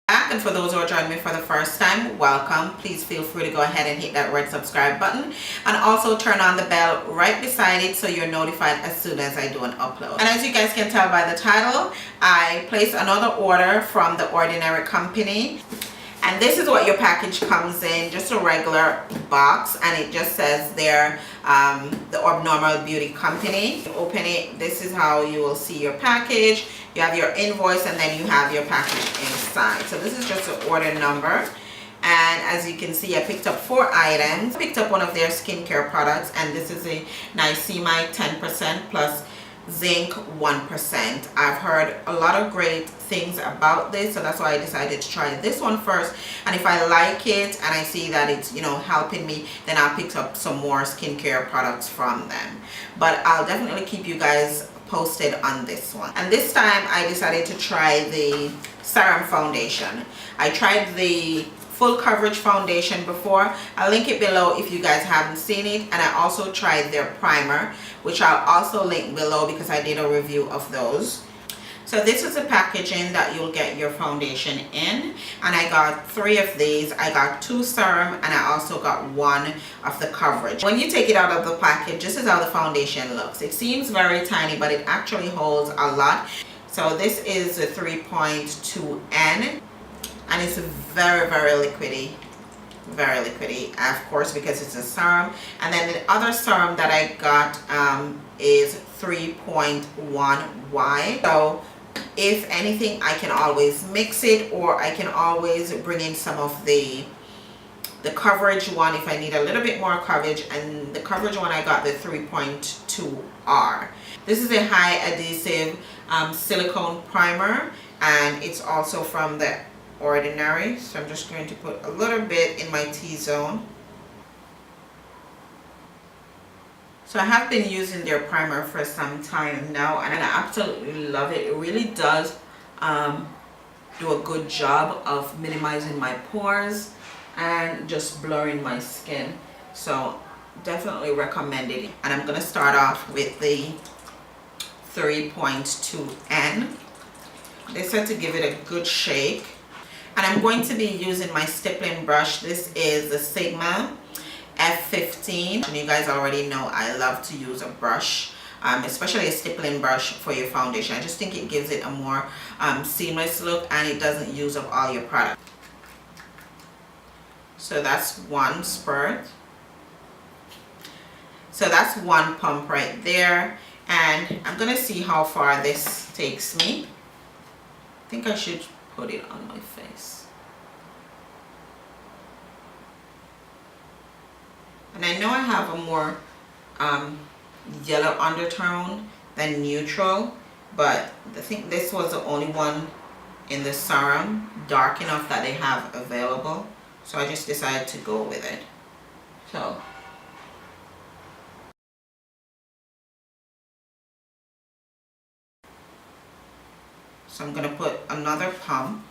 Back, and for those who are joining me for the first time, welcome. Please feel free to go ahead and hit that red subscribe button and also turn on the bell right beside it so you're notified as soon as I do an upload. And as you guys can tell by the title, I placed another order from the Ordinary company. And this is what your package comes in, just a regular box, and it just says there, the Ordinary Beauty Company. You open it, this is how you will see your package. You have your invoice, and then you have your package inside. So this is just an order number. And as you can see, I picked up 4 items. I picked up one of their skincare products, and this is a niacinamide 10% plus zinc 1%. I've heard a lot of great things about this, so that's why I decided to try this one first. And if I like it and I see that it's, you know, helping me, then I'll pick up some more skincare products from them. But I'll definitely keep you guys posted on this one. And this time I decided to try the Serum Foundation. I tried the full coverage foundation before. I'll link it below if you guys haven't seen it, and I also tried their primer, which I'll also link below because I did a review of those. So this is the packaging that you'll get your foundation in, and I got 3 of these. I got 2 serum and I also got 1 of the coverage. When you take it out of the package, this is how the foundation looks. It seems very tiny, but it actually holds a lot. So this is a 3.2N, and it's very liquidy, very liquidy, of course, because it's a serum. And then the other serum that I got is 3.1Y. So if anything, I can always mix it, or I can always bring in some of the coverage one if I need a little bit more coverage. And the coverage one, I got the 3.2R. This is a high adhesive silicone primer, and it's also from the Ordinary. So I'm just going to put a little bit in my T-zone. So I have been using their primer for some time now, and I absolutely love it. It really does do a good job of minimizing my pores and just blurring my skin. So definitely recommend it. And I'm going to start off with the 3.2N. They said to give it a good shake. And I'm going to be using my stippling brush. This is the Sigma F15. And you guys already know I love to use a brush, especially a stippling brush for your foundation. I just think it gives it a more seamless look, and it doesn't use up all your product. So that's 1 spurt. So that's 1 pump right there. And I'm going to see how far this takes me. I think I should put it on my face. And I know I have a more yellow undertone than neutral, but I think this was the only one in the serum dark enough that they have available, so I just decided to go with it. So I'm going to put another pump.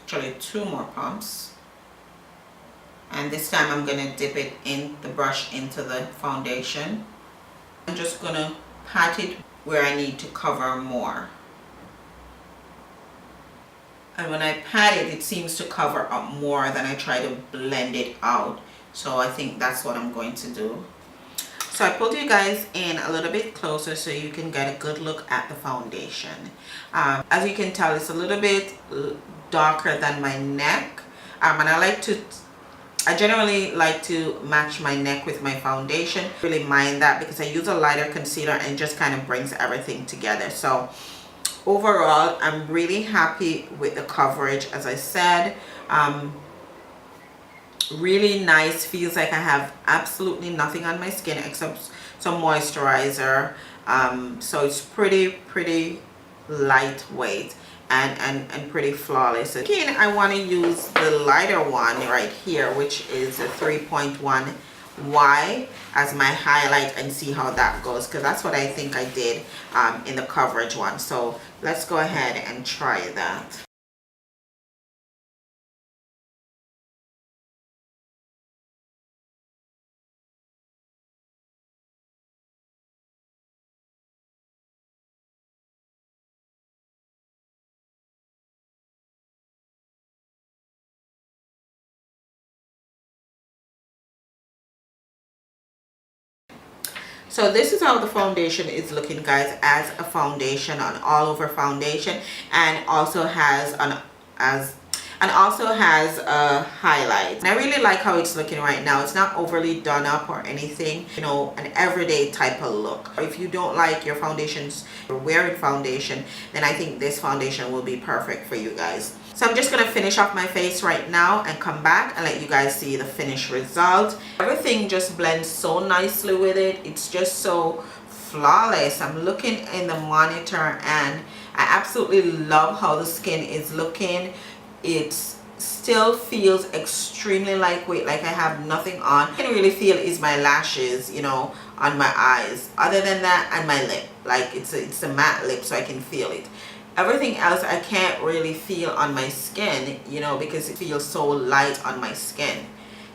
Actually 2 more pumps. And this time I'm going to dip it in the brush into the foundation. I'm just going to pat it where I need to cover more. And when I pat it, it seems to cover up more than I try to blend it out. So I think that's what I'm going to do. So I pulled you guys in a little bit closer so you can get a good look at the foundation. As you can tell, it's a little bit darker than my neck. And I generally like to match my neck with my foundation. Really mind that because I use a lighter concealer and it just kind of brings everything together. So overall, I'm really happy with the coverage. As I said, really nice. Feels like I have absolutely nothing on my skin except some moisturizer. So it's pretty lightweight and pretty flawless. Again, I want to use the lighter one right here, which is a 3.1Y as my highlight, and see how that goes, because that's what I think I did in the coverage one. So let's go ahead and try that. So this is how the foundation is looking, guys, as a foundation, an all over foundation, and also has a highlight. And I really like how it's looking right now. It's not overly done up or anything, you know, an everyday type of look. If you don't like your foundations or wearing foundation, then I think this foundation will be perfect for you guys. So I'm just going to finish off my face right now and come back and let you guys see the finished result. Everything just blends so nicely with it. It's just so flawless. I'm looking in the monitor and I absolutely love how the skin is looking. It still feels extremely lightweight, like I have nothing on. I can really feel is my lashes, you know, on my eyes. Other than that, and my lip, like it's a matte lip, so I can feel it. Everything else I can't really feel on my skin, you know, because it feels so light on my skin.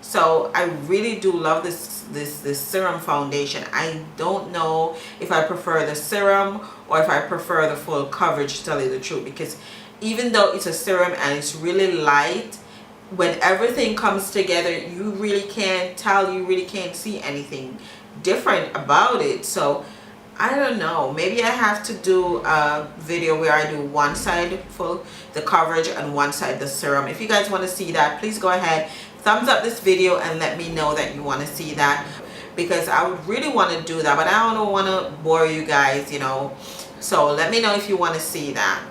So I really do love this serum foundation. I don't know if I prefer the serum or if I prefer the full coverage, to tell you the truth, because even though it's a serum and it's really light, when everything comes together, you really can't tell, you really can't see anything different about it. So I don't know, maybe I have to do a video where I do one side full the coverage and one side the serum. If you guys want to see that, please go ahead, thumbs up this video and let me know that you want to see that, because I would really want to do that, but I don't want to bore you guys, you know. So let me know if you want to see that.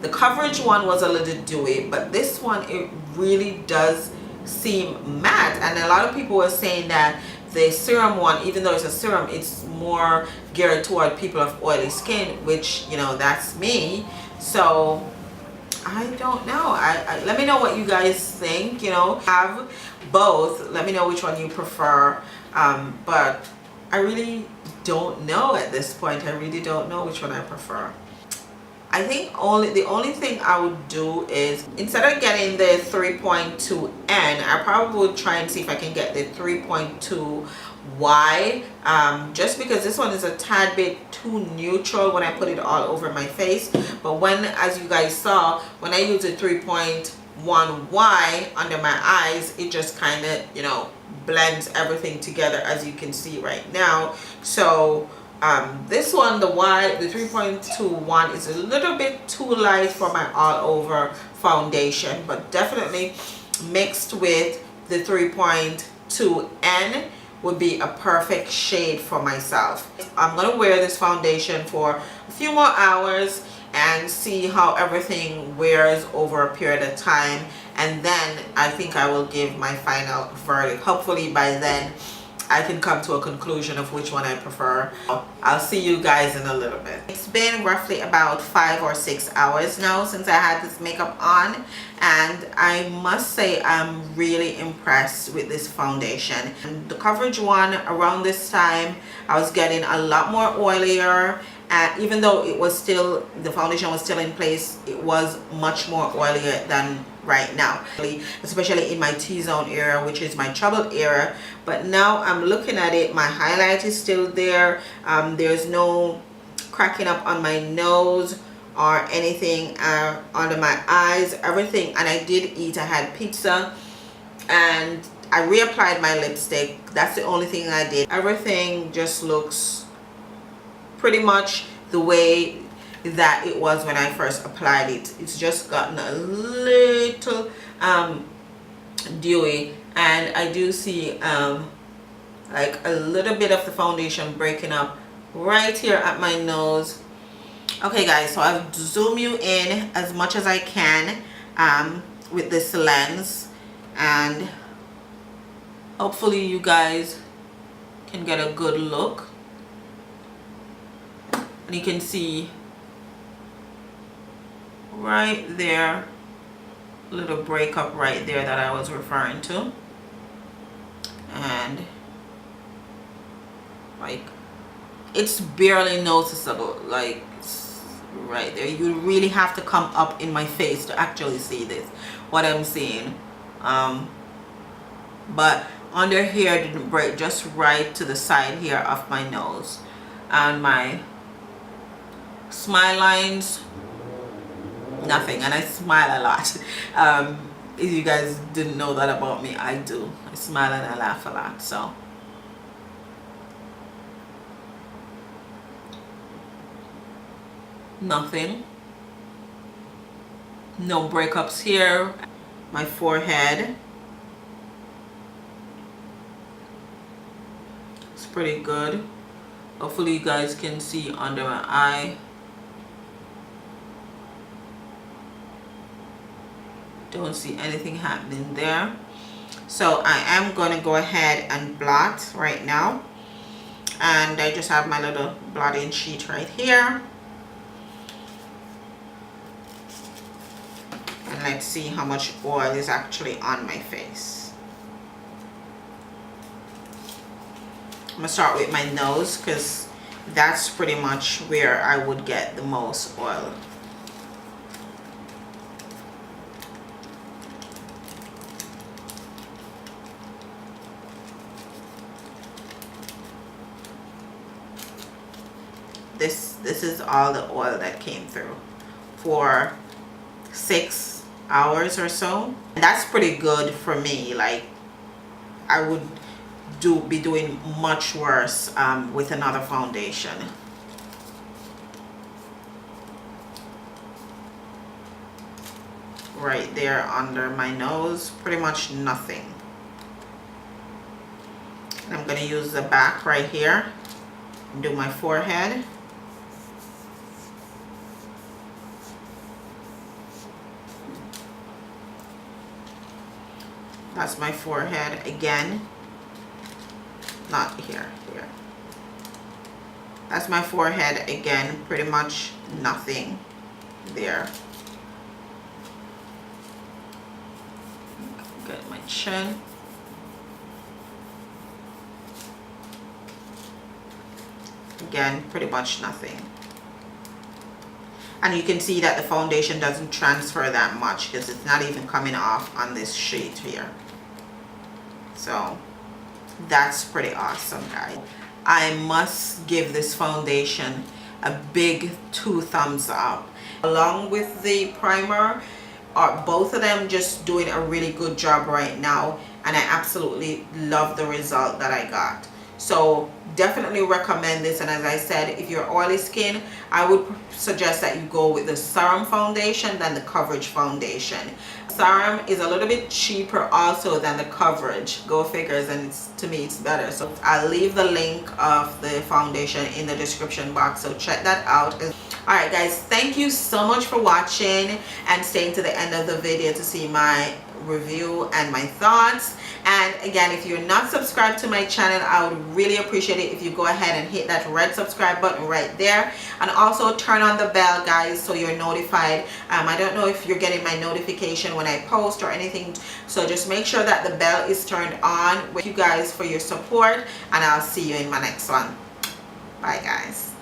The coverage one was a little dewy, but this one, it really does seem matte. And a lot of people were saying that the serum one, even though it's a serum, it's more geared toward people of oily skin, which, you know, that's me. So I don't know. Let me know what you guys think, you know. Have both. Let me know which one you prefer. But I really don't know at this point. I really don't know which one I prefer. I think the only thing I would do is, instead of getting the 3.2N, I probably would try and see if I can get the 3.2Y, just because this one is a tad bit too neutral when I put it all over my face. But when, as you guys saw, when I use the 3.1Y under my eyes, it just kind of, you know, blends everything together, as you can see right now. So this one, the 3.21, is a little bit too light for my all over foundation, but definitely mixed with the 3.2N would be a perfect shade for myself. I'm going to wear this foundation for a few more hours and see how everything wears over a period of time, and then I think I will give my final verdict. Hopefully by then I can come to a conclusion of which one I prefer. I'll see you guys in a little bit. It's been roughly about 5 or 6 hours now since I had this makeup on, and I must say I'm really impressed with this foundation. And the coverage one, around this time I was getting a lot more oilier, and even though it was still, the foundation was still in place, it was much more oilier than right now, especially in my T-zone area, which is my troubled area. But now I'm looking at it, my highlight is still there. There's no cracking up on my nose or anything under my eyes, everything. And I did eat, I had pizza and I reapplied my lipstick. That's the only thing I did. Everything just looks pretty much the way that it was when I first applied it. It's just gotten a little dewy, and I do see like a little bit of the foundation breaking up right here at my nose. Okay guys, so I've zoomed you in as much as I can with this lens, and hopefully you guys can get a good look. And you can see right there, little breakup right there that I was referring to, and like it's barely noticeable, like it's right there. You really have to come up in my face to actually see this, what I'm seeing. But under here didn't break, just right to the side here of my nose, and my smile lines, nothing. And I smile a lot. If you guys didn't know that about me, I do. I smile and I laugh a lot. So Nothing. No breakups here. My forehead, it's pretty good. Hopefully you guys can see under my eye. Don't see anything happening there. So I am going to go ahead and blot right now. And I just have my little blotting sheet right here. And let's see how much oil is actually on my face. I'm going to start with my nose because that's pretty much where I would get the most oil. This is all the oil that came through for 6 hours or so. And that's pretty good for me. Like, I would be doing much worse with another foundation. Right there under my nose, pretty much nothing. And I'm going to use the back right here and do my forehead. That's my forehead again. Not here, here. That's my forehead again, pretty much nothing there. Get my chin. Again, pretty much nothing. And you can see that the foundation doesn't transfer that much because it's not even coming off on this sheet here. So that's pretty awesome, guys. I must give this foundation a big 2 thumbs up. Along with the primer, both of them just doing a really good job right now, and I absolutely love the result that I got. So definitely recommend this. And as I said, if you're oily skin, I would suggest that you go with the serum foundation than the coverage foundation. Serum is a little bit cheaper also than the coverage. Go figures, and to me it's better. So I'll leave the link of the foundation in the description box, so check that out. Alright guys, thank you so much for watching and staying to the end of the video to see my review and my thoughts. And again, if you're not subscribed to my channel, I would really appreciate it if you go ahead and hit that red subscribe button right there, and also turn on the bell, guys, so you're notified. I don't know if you're getting my notification when I post or anything, so just make sure that the bell is turned on. Thank you guys for your support, and I'll see you in my next one. Bye guys.